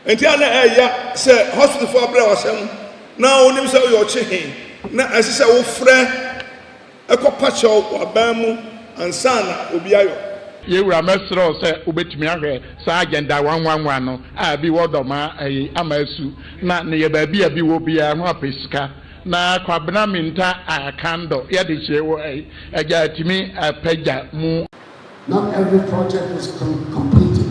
Enti ana eya say hospital for abra wasem na onim say yo chehe na asise wo frɛ ekopacho wabamu ansana obi ayo yewura mesro say obetumi ahwe sa agenda 111 no a bi wodoma amasu na ne ye ba bi abi wo bia ho apesika na kwabena minta akando ya de chewo agya timi apagya mu. Not every project is completed.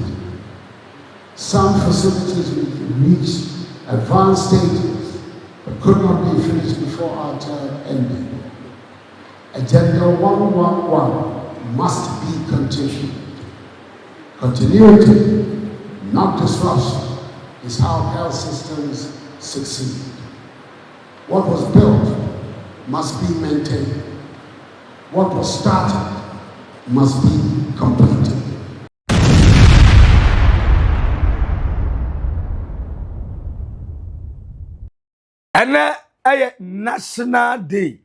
Some facilities reach advanced stages but could not be finished before our term ended. Agenda 111 must be continued. Continuity, not disruption, is how health systems succeed. What was built must be maintained. What was started must be completed. And a national day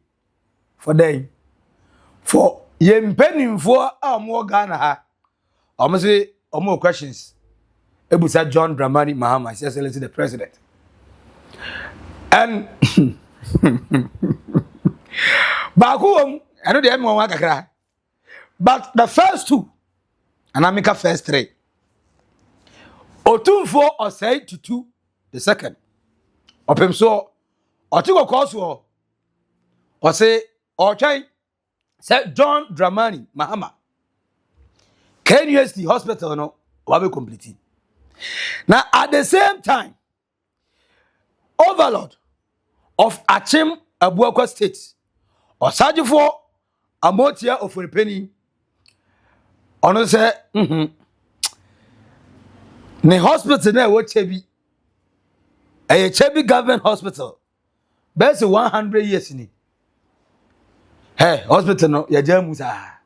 for them. For yempeni for more Ghana ha. Almost say more questions. Ebusa John Dramani Mahama, His Excellency the President. And Bakuum, I know the M1 kakra. But the first two, and I make a first three. Otumfuo Osei Tutu II. Opem so Otigo Koso or say said John Dramani Mahama. KNUST Hospital no wabe complete. Now at the same time, Overlord of Akyem Abuakwa State or Otumfuo Amoatia Ofori Panin ono say ne hospital na wo Kyebi Kyebi Government Hospital best 100 years ni hey hospital no ya jamu sa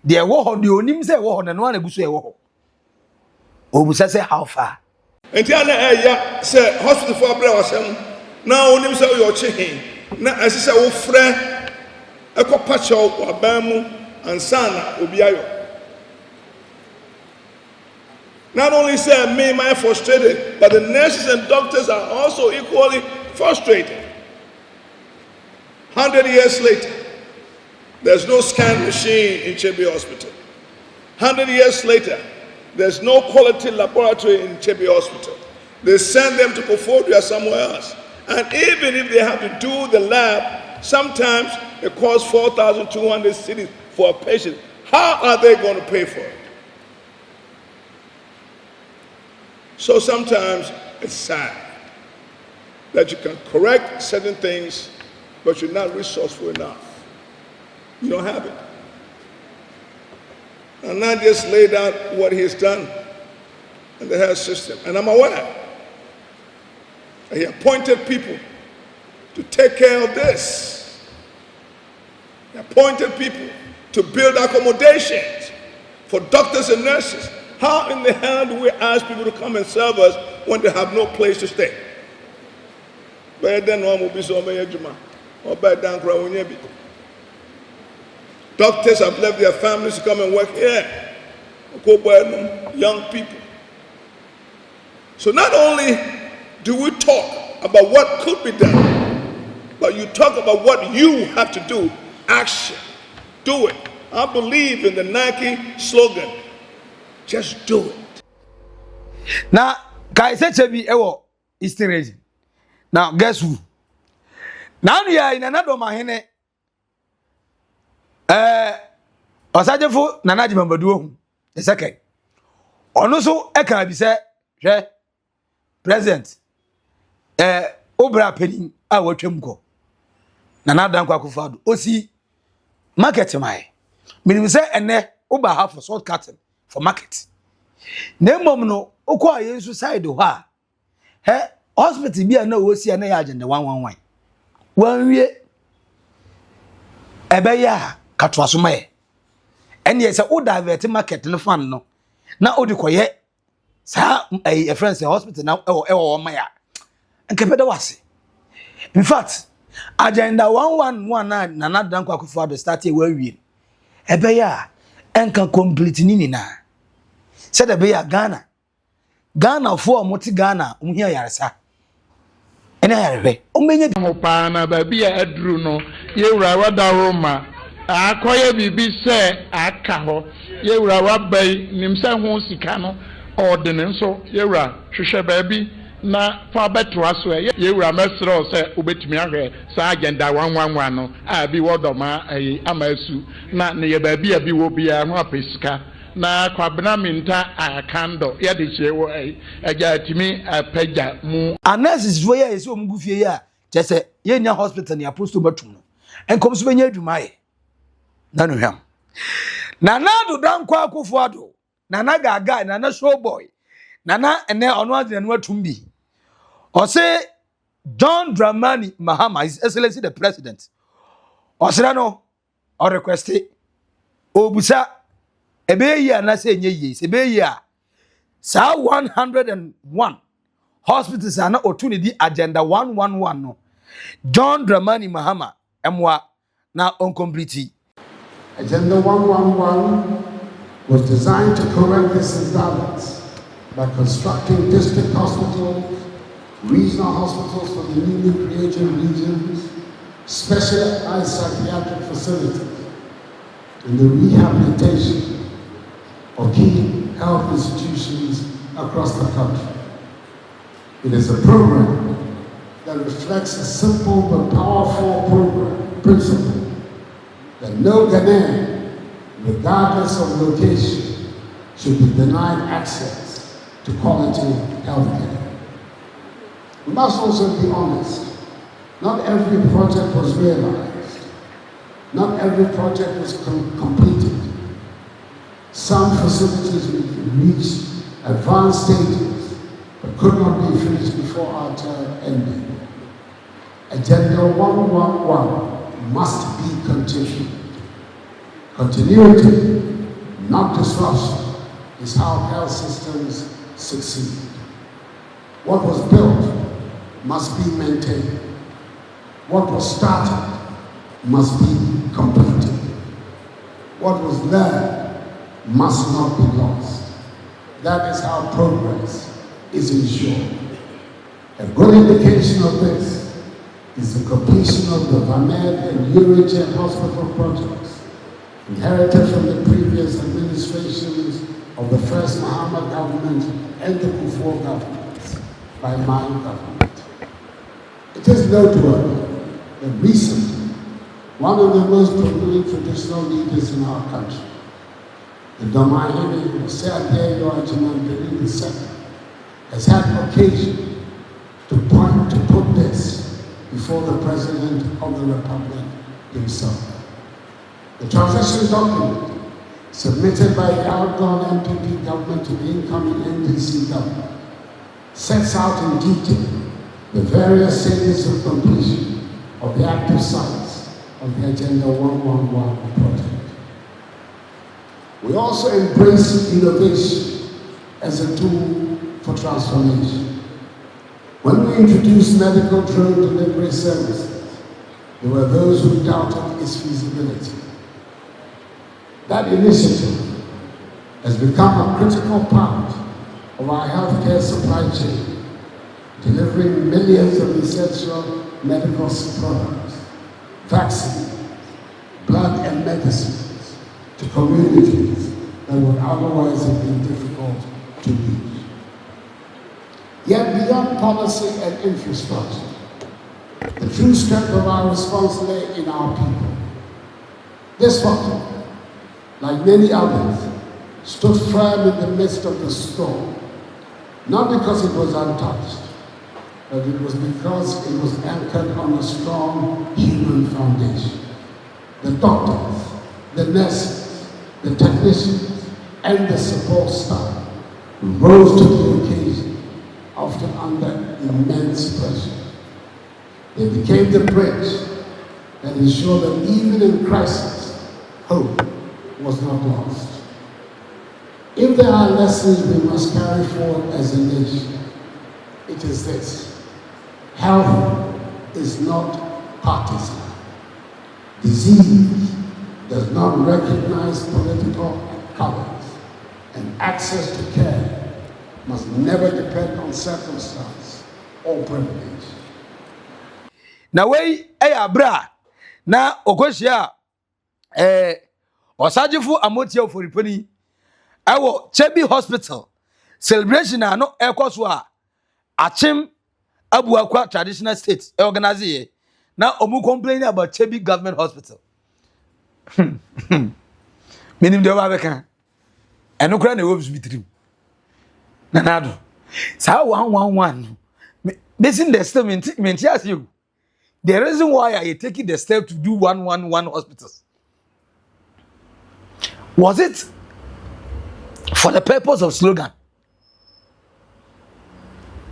de wo ho de onim say wo ho na no na buso e wo ho obusa say how far enti ana eya say hospital for abra wasem na onim say yo chehe na asise wo frɛ ekopacho wabamu ansana obi ayo. Not only say me am I frustrated, but the nurses and doctors are also equally frustrated. 100 years later, there's no scan machine in Kyebi Hospital. 100 years later, there's no quality laboratory in Kyebi Hospital. They send them to Koforidua somewhere else. And even if they have to do the lab, sometimes it costs 4,200 cedis for a patient. How are they going to pay for it? So sometimes it's sad that you can correct certain things, but you're not resourceful enough. You don't have it. And I just laid out what he's done in the health system. And I'm aware that he appointed people to take care of this. He appointed people to build accommodations for doctors and nurses. How in the hell do we ask people to come and serve us when they have no place to stay? Doctors have left their families to come and work here. Young people. So not only do we talk about what could be done, but you talk about what you have to do. Action. Do it. I believe in the Nike slogan. Just do it. Now, Kaise Kyebi ewo Eastern region. Now, guess who? Now we are in another mahene. Osajefo Nanaji Mambaduo the second. Ono so e kan bi say hwe president Obra Panin a watwam ko. Addo Dankwa Akufo-Addo osi market mai. Meaning say ene oba half for salt carton for market. Nemom no okwa yensu side ho a hospital bi na wo si na ya agenda 111. Wanwie ebeya katwaso mai. Ene ye say o divert market no fan no. Na odi koye sa a friend say hospital na ewo maya. Nkepeda wase. In fact, agenda 111 na Addo Dankwa Akufo-Addo start e wanwie. Ebeya enka complete ni na. Said ebeya Ghana Ghana for moti Ghana umhia yaresa ene yarehwe omenye ho pa na ba bia aduru no yewura wada roma akoye bibi se aka ho yewura wabai nimsa ho sika no ordene nso yewura hwehwe ba bi na fa beto aso yewura mesro se obetumi ahwe sa agenda 111 no abi wodoma amasu na ne ye ba bia bi wo bia ho apesika na kwabena minta akando ya de chewo eja timi apagya mu analysis wo ya ese omgufie ya chese ye nya hospital ni apostle batum no enkom so benya adwumaye na no hwam na Addo Dankwa Akufo-Addo na gaga na showboy na ene ono adene no atum bi ose John Dramani Mahama, His Excellency the President osira no o request obusa ebe yi na se nye yi ebe yi a sa 101 hospitals ana otuni di agenda 111 no John Dramani Mahama emwa na incomplete. Agenda 111 was designed to correct this imbalance by constructing district hospitals, regional hospitals for the newly created regions, specialized psychiatric facilities, and the rehabilitation of key health institutions across the country. It is a program that reflects a simple but powerful principle that no Ghanaian, regardless of location, should be denied access to quality health care. We must also be honest. Not every project was realized. Not every project was completed. Some facilities reached advanced stages but could not be finished before our term ended. Agenda 111 must be continued. Continuity, not disruption, is how health systems succeed. What was built must be maintained. What was started must be completed. What was learned must not be lost. That is how progress is ensured. A good indication of this is the completion of the Vamed and Uriche hospital projects, inherited from the previous administrations of the first Mahama government and the Otumfuo government by my government. It is noteworthy that recently, one of the most prominent traditional leaders in our country, the Mahama Osei Tutu II, has had occasion to put this before the President of the Republic himself. The transition document submitted by the outgone MPP government to the incoming NDC government sets out in detail the various stages of completion of the active sites of the Agenda 111 project. We also embrace innovation as a tool for transformation. When we introduced medical drone delivery services, there were those who doubted its feasibility. That initiative has become a critical part of our healthcare supply chain, delivering millions of essential medical products, vaccines, blood and medicines to communities that would otherwise have been difficult to reach. Yet beyond policy and infrastructure, the true strength of our response lay in our people. This hospital, like many others, stood firm in the midst of the storm, not because it was untouched, but it was because it was anchored on a strong human foundation. The doctors, the nurses, the technicians, and the support staff rose to the occasion, often under immense pressure. They became the bridge that ensured that even in crisis, hope was not lost. If there are lessons we must carry forward as a nation, it is this: health is not partisan. Disease does not recognize political colors, and access to care must never depend on circumstance or privilege. Now, way abra na okoshia Osagyefo Amoatia Ofori Panin ewo Kyebi Hospital celebration no ekoso a Akyem Abuakwa traditional state organize na omu complaining about Kyebi Government Hospital. Minim de ba beka eno kra na wobs bitrim na Adddo sa 111 this in the statement yes you the reason why are you taking the step to do 111 hospitals, was it for the purpose of slogan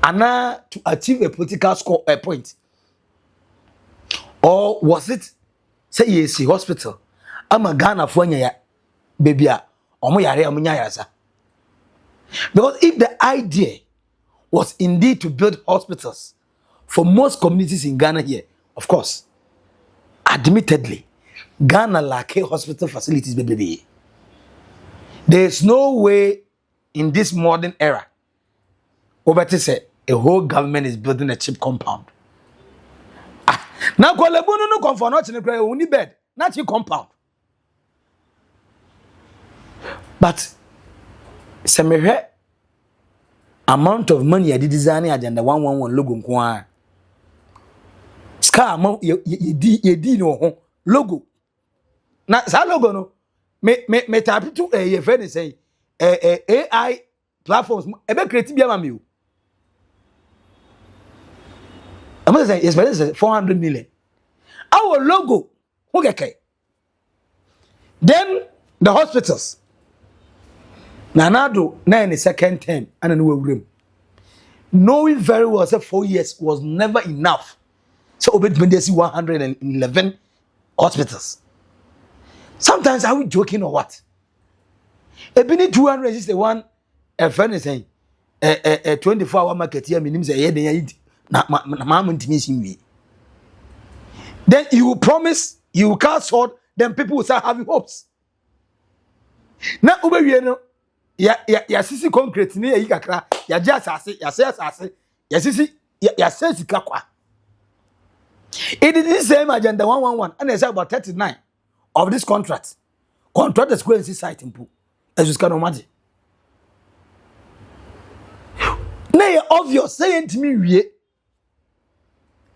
and to achieve a political score a point, or was it say yes hospital I'm a Ghana for ya baby omo yare amunya yasa? Because if the idea was indeed to build hospitals for most communities in Ghana here, of course, admittedly, Ghana lack hospital facilities, baby. There is no way in this modern era, over say a whole government is building a cheap compound. Now, Kolebono no come for nothing, only bed, not cheap compound. But, some amount of money I did design agenda 111 logo nkwa. Ska amount ye no logo. Na sa logo no me tap to a friend say AI platforms e be create bia ma me o. I'm say it's 400 million. Our logo who get. Then the hospitals. Na Adddo na in the second term and we room. Knowing very well that 4 years was never enough. So obey 111 hospitals. Sometimes are we joking or what? A bini 200 is the one a friend is saying a 24-hour market here means a year then you will promise, you will cast sword, then people will start having hopes. Now obey ya sisi concrete ni yi kakra ya je asase ya se asase ya sisi ya se sika kwa. It is the same agenda 111 and there's about 39 of this contract is going to site impu as you can imagine. Now obvious saying to me we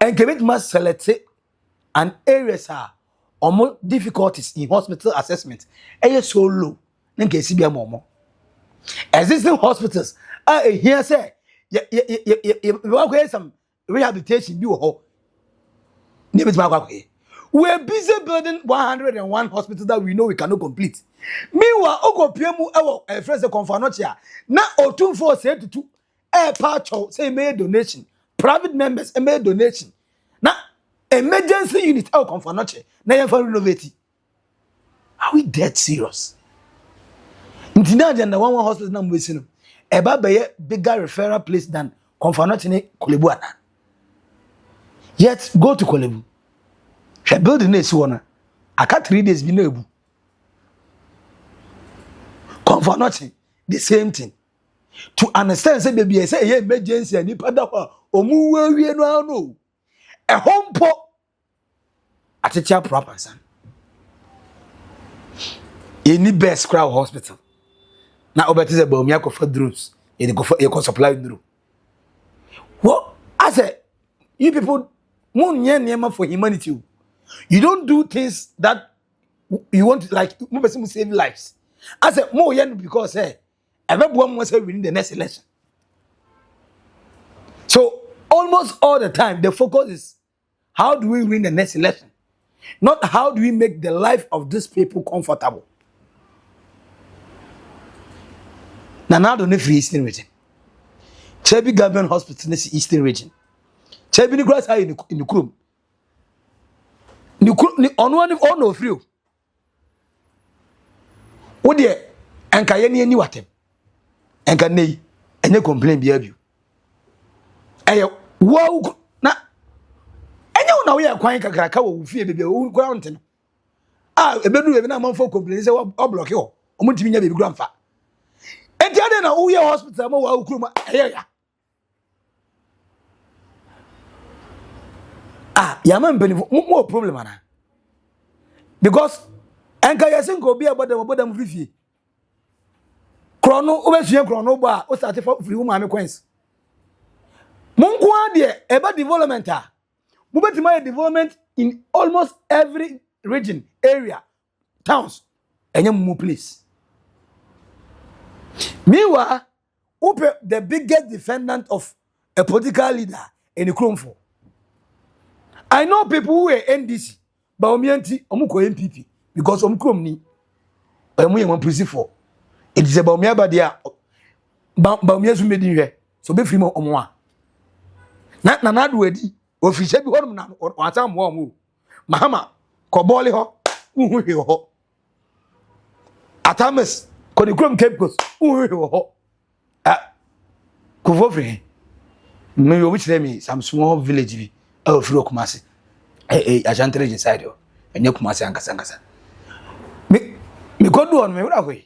and commit must select an areas are or more difficulties in hospital assessment so low then can see be more. Existing hospitals here say we some rehabilitation be we're busy building 101 hospitals that we know we cannot complete. Meanwhile, Ogopiemu our friends Confanotia na Otumfuo Osei Tutu II say made donation, private members made donation. Now emergency unit our Confanotia na yen for renovate. Are we dead serious? Ntina agenda 111 hospital na mwesi no eba be bigger referral place than Confanotia ne Kolebu ana. Yet go to Kolebu. She building this one. I can't 3 days be no. Confanotia the same thing. To understand say baby say yeah emergency and nipa da ho omu wie no no. E hompo atetia proper san. Any best crowd hospital. Na obeti say ba omi akofa drones. E go supply drone. What I say you people mun nye for humanity. You don't do things that you want like person save lives. I said more because everyone wants to win the next election. So almost all the time the focus is how do we win the next election? Not how do we make the life of these people comfortable. Now don't free Eastern region. Kyebi Government Hospital is Eastern region. Kyebi ni grass in the Kurum. Ni on one of all no free. Wo de enka ye ni watem. Enka nei enye complain bi abiu. Wo na enye wo na wo ye kwan kakra ka wo fie bebe wo ground no. Ebedu e na manfo complain say wo block yo. Omo ntimi nya bebi ground fa. ade na uye hospital ma wa ukruma eya yaman benefit more problem ana because enka yesin ko bi abodam fifie krono obesua krono ba o start free woman coins monko ade eba development mubetima development in almost every region area towns enye mu place meanwhile the biggest defendant of a political leader in the Kromfo. I know people who are NDC but omianti omuko MPP because omkrom ni omu prison for it is about me abadia ba omiasu medi hwe so be free mo omo na do adi official bi honum na watam wo omo Mahama kobole ho uhu hwe ho atames kodikrom Cape Coast uhu hwe ho kuvofre me yo which me some small village bi Furo Kumasi Ashanti inside yo enye Kumasi ankasa me go do on me wura hwe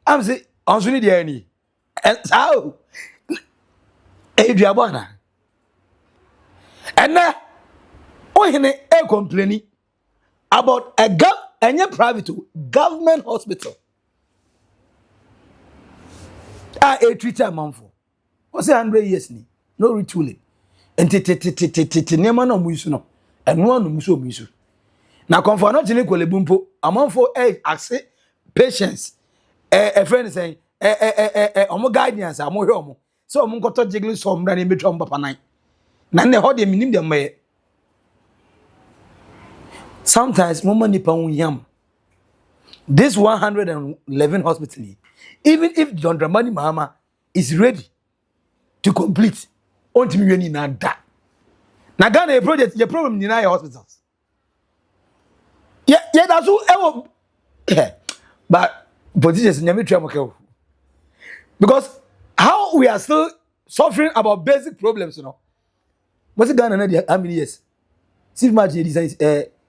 am say onso ni dia ni sao eduabo na ena ohene complaining about a private government hospital a treater manfo o say 100 years ni no retooling enti nema na omuisu no eno anu muso omuisu na comfort no tini kolebumpo amanfo axe patience friend saying omo guidance amohwe omo so omo nkoto jiggle so mra na metwa mbapa nan na ne ho de minim de maye sometimes mama nipa unyam this 111 hospital even if John Dramani Mahama is ready to complete ontimi weni na da na Ghana a project your problem ni na hospitals yeah that's who ever but politicians nyame twa mokeo because how we are still suffering about basic problems you know what's Ghana na how many years since March 69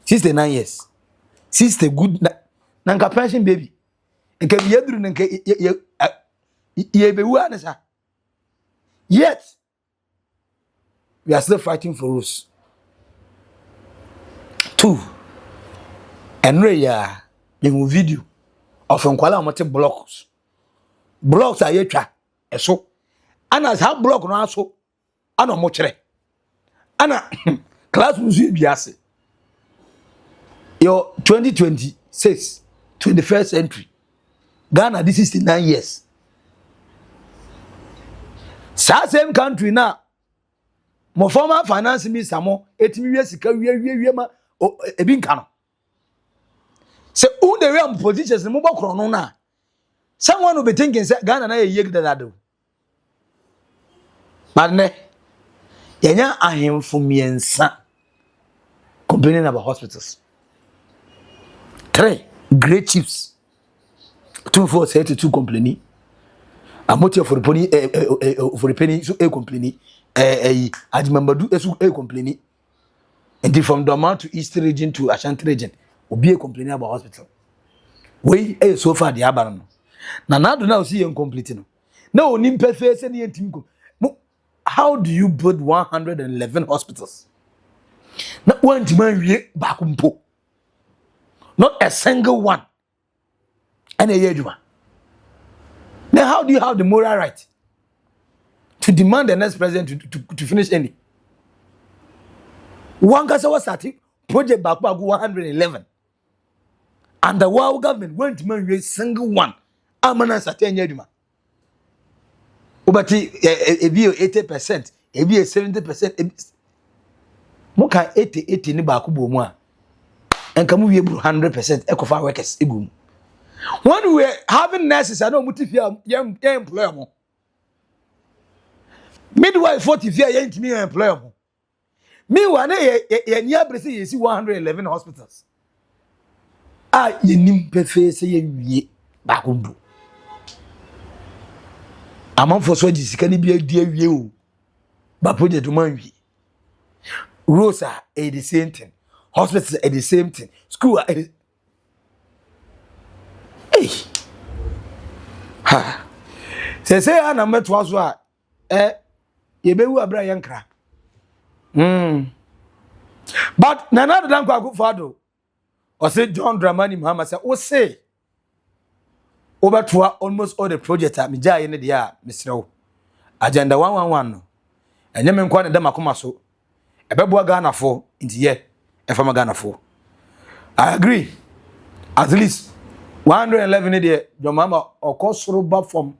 69 years since the good na nka pension baby nka yeduru nka ye bewu anasa yet we are still fighting for us. 2 enre ya yengu video of nkwala amote blocks ayetwa eso ana sa block no aso ana mo kire ana class musu biase yo 2026 21st century Ghana this is 69 years same country now mo former finance minister mo etimi wie sika wie ma ebi nka no se who the real politicians mo bokro no na someone will be thinking say Ghana na ye Adddo but ne yenya ahemfo miensa complaining about hospitals 3 great chiefs Otumfuo Osei Tutu II complaining Amoatia Ofori Panin so complaining Adimambadu esu complaining and from Doma to East region to Ashanti region obi complaining about hospital we so far the abara no na do now see incomplete no na onim perfect say na ntim ko how do you build 111 hospitals na one man wie bakumpo not a single one and a yejuma. Now how do you have the moral right to demand the next president to finish any one kasa was starting project back 111 and the world government went to man a single one amana certain yejuma obati e bi 80% e bi 70% muka 80 ni baako bo mu a enka mu wie buru 100% ekofa workers egum when we were having nurses I know mutifia young employer mo midwife 40 fia young to me employer mo me one ye nya brese ye si 111 hospitals ye nim pefe se ye wie baako bo amanfo so jisika ni bi adi awie o ba project man wi roads are the same thing hospitals are the same thing school are hey ha say ana meto aso a yebewu abra yenkra but Addo Dankwa Akufo-Addo or say John Dramani Mahama say o say over to almost all the projects me jay ne dia Mr. Agenda 111 no enye me nkwa ne dem akoma so ebeboa Ghana for inti ye efama Ghana for I agree at least 111 de John Mahama okosoro ba from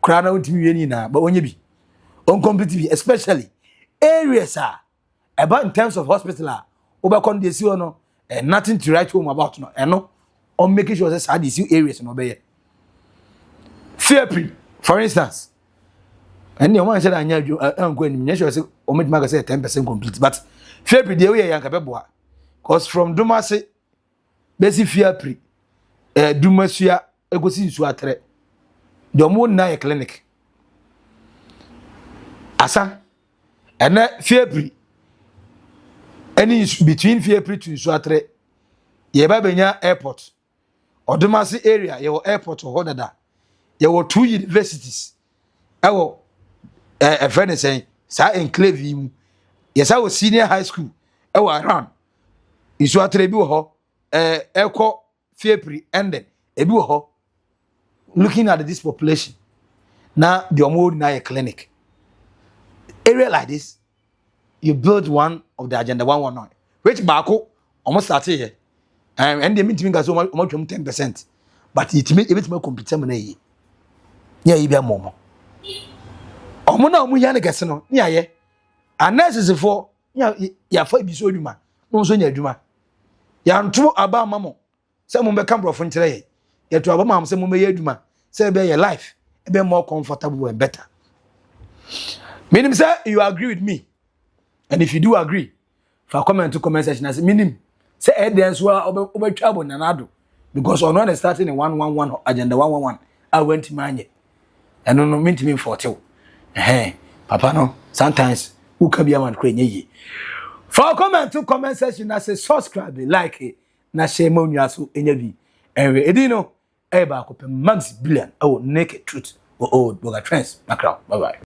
krana untimi we ni na ba onye bi on complete bi especially areas about in terms of hospital obekon dey see no nothing to write home about no eno on making sure say sad these areas no be fear for instance and the one said anya anko anim nya sure say o medima say 10% complete but fear dey we yanka beboa cause from Dumase besi fear Dumasua egosi nsu atre the omo na a clinic asa and fear any between fear to nsu atre ye ba benya airport Odumase area ye airport ho dada ye 2 universities ewo a friend is saying sa enclave mu yes I was senior high school ewo around nsu atre bi wo ho eko fear ended ebi wo ho looking at this population now the omo na a clinic area like this you build one of the agenda 119 which baako almost started here and they mean to me guys almost 10% but it me complete am na yi nya yi bia momo omo na omo ya ne gese no nya ye analysis for ya fa bi so adwuma no so nya adwuma ya nto aba mamo se mo be ka brofo ntere ye ya to aba mam se mo me ya adwuma se be your life e be more comfortable and better meaning say you agree with me. And if you do agree, for comment to comment section as minimum, say evidence over trouble and Adddo because on one starting in 111 agenda 111, I went to mine. And no mean to me 40. Papa no, sometimes who can be a man crane ye. For comment to comment section as a subscribe, like it, na shame on you so any of and we edino, Maxi Billian, oh naked truth, or Oldboga trends, macro. Bye bye.